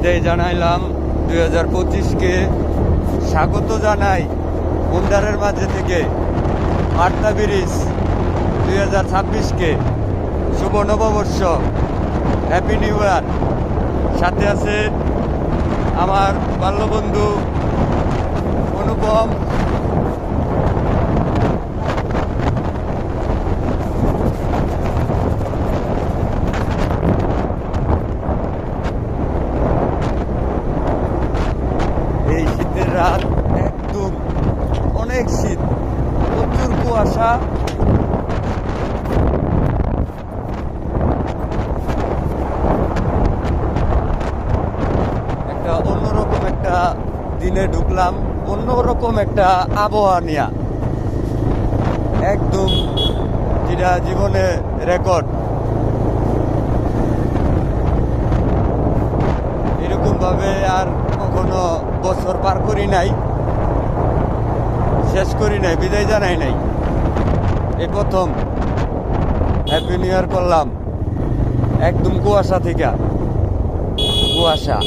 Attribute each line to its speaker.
Speaker 1: বিদায় জানাইলাম 2025-কে। স্বাগত জানাই বন্দারের মাঝে থেকে বার্তা ব্রিজ 2026-কে। শুভ নববর্ষ, হ্যাপি নিউ ইয়ার। সাথে আছে আমার বাল্যবন্ধু অনুপম। এই শীতের রাত একদম অনেক শীত, প্রচুর কুয়াশা। একটা অন্যরকম একটা দিনে ঢুকলাম, অন্যরকম একটা আবহাওয়া নিয়া, একদম যেটা জীবনে রেকর্ড। এরকম ভাবে আর কখনো বছর পার করি নাই, শেষ করি নাই, বিদায় জানাই নাই। এই প্রথম হ্যাপি নিউ ইয়ার করলাম একদম কুয়াশা থেকে। কুয়াশা